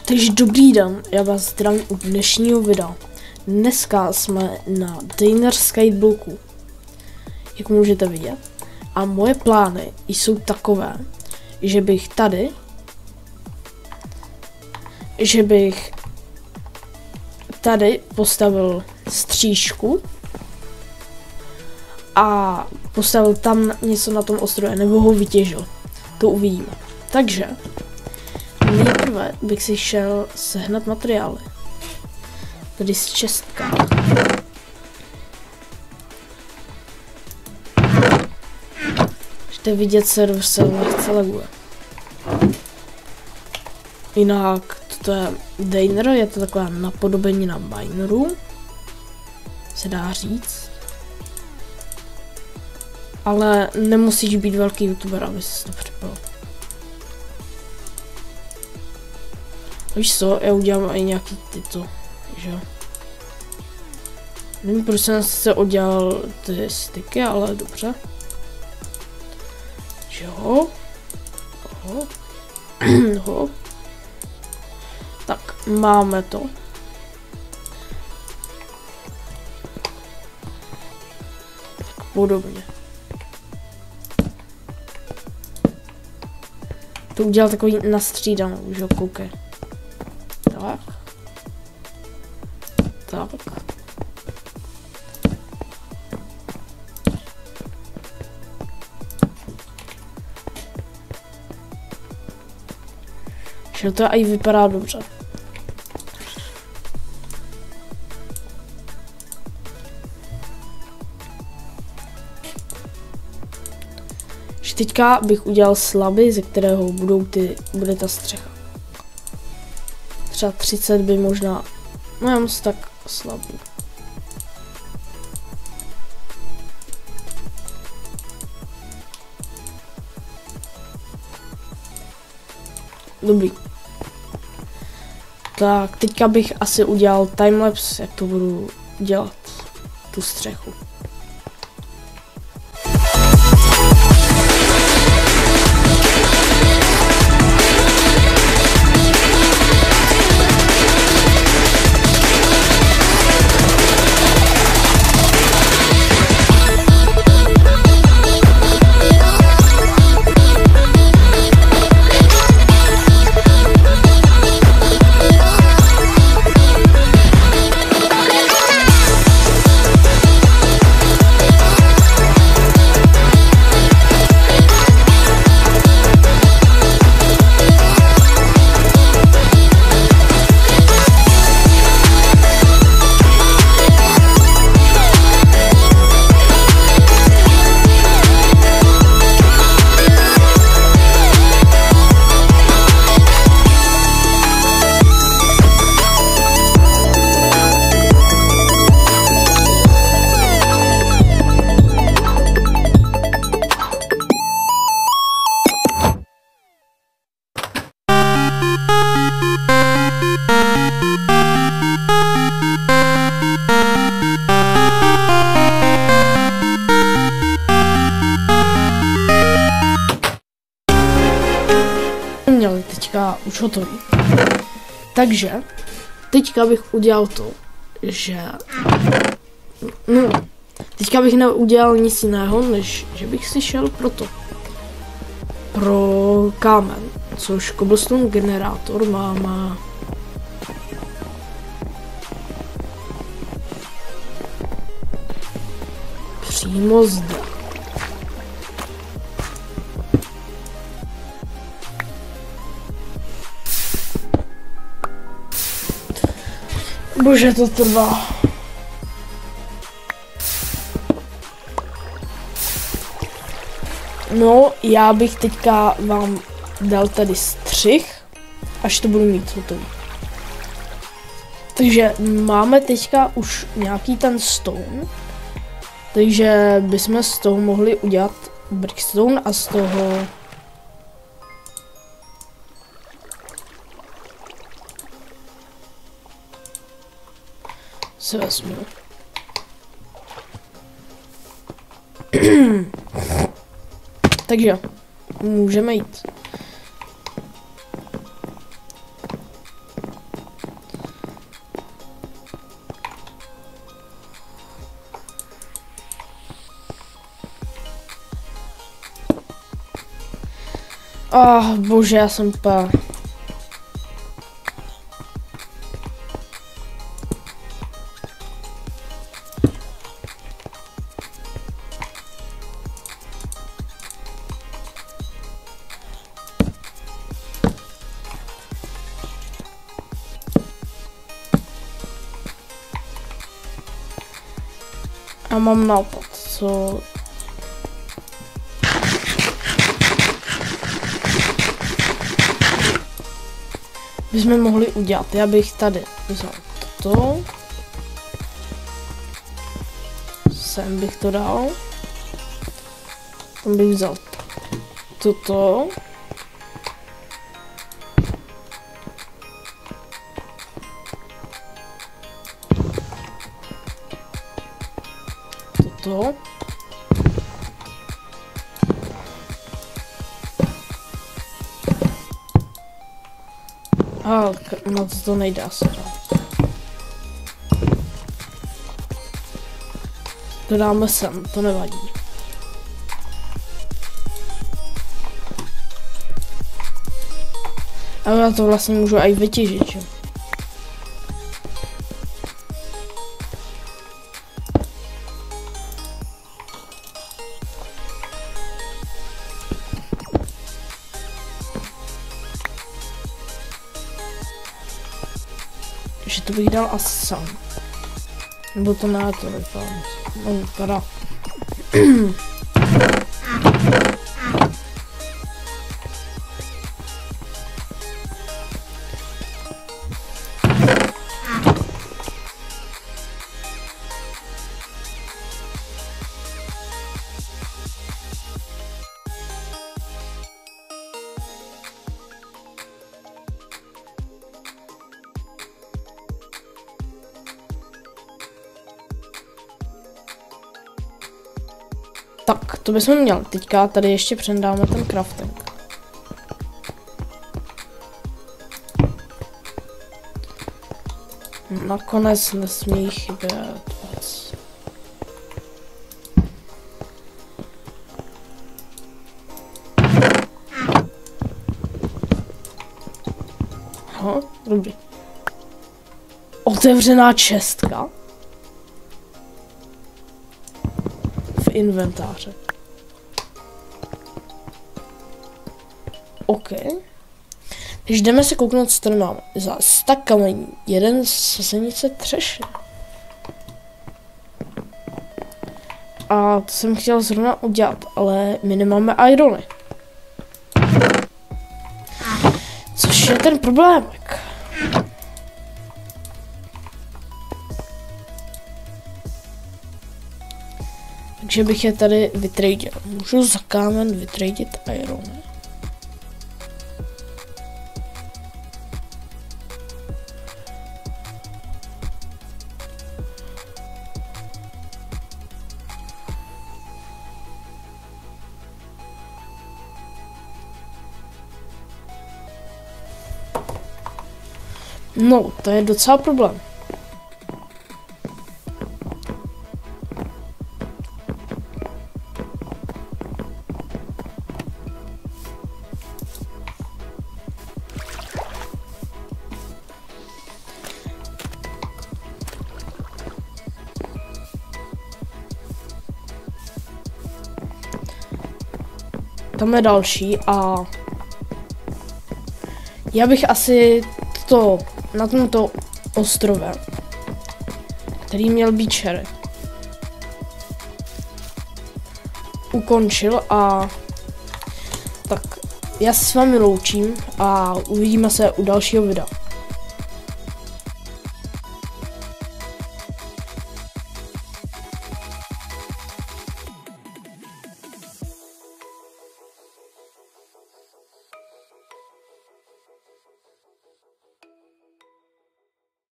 Takže dobrý den, já vás zdravím u dnešního videa. Dneska jsme na Diner Skyblocku, jak můžete vidět. A moje plány jsou takové, že bych tady postavil střížku a postavil tam něco na tom ostrově, nebo ho vytěžil. To uvidíme. Takže nejprve bych si šel sehnat materiály. Tady z čestka. Můžete vidět, server se lehce laguje. Jinak to je Diner, je to taková napodobení na Mineru, se dá říct. Ale nemusíš být velký youtuber, aby si to připal. Víš co, já udělám i nějaký tyto, že jo. Nevím, proč jsem se udělal ty styky, ale dobře. Že ho. Ho. Tak, máme to. Tak podobně. To udělal takový nastřídanou, už ho koukej. Tak. Tak. Že to i vypadá dobře. Že teďka bych udělal slaby, ze kterého bude ta střecha. Třeba 30 by možná, no já moc tak slabý. Dobrý. Tak teďka bych asi udělal timelapse, jak to budu dělat, tu střechu. Měli teďka už hotový. Takže teďka bych udělal to, že no, teďka bych neudělal nic jiného, než že bych si šel pro kámen, což cobblestone generátor má přímo zde. Bože, to trvá. No, já bych teďka vám dal tady střih, až to budu mít hotový. Takže máme teďka už nějaký ten stone, takže bychom z toho mohli udělat brickstone a z toho se vezmu. Takže můžeme jít. Bože, já jsem úplně... Já mám nápad, co... bychom mohli udělat. Já bych tady vzal toto. Sem bych to dal. Tam bych vzal toto. Toto. No to nejde asi dát. To dáme sem, to nevadí. Ale já to vlastně můžu i vytěžit, že? Že to bych dal asi sám. Nebo to ne, to vypadá. No, vypadá. Tak, to bychom měli. Teďka tady ještě předáme ten crafting. Nakonec nesmí chybět věc. Aha, dobrý. Otevřená čestka. Inventáře. OK. Takže jdeme se kouknout, co tady máme. Za stack kamení. Jeden sazenice třeše. A to jsem chtěl zrovna udělat, ale my nemáme irony. Což je ten problémek. Takže bych je tady vytradil. Můžu za kámen vytradit irony. No, to je docela problém. Tam je další a já bych asi to na tomto ostrově, který měl být Cherry, ukončil a tak já se s vámi loučím a uvidíme se u dalšího videa.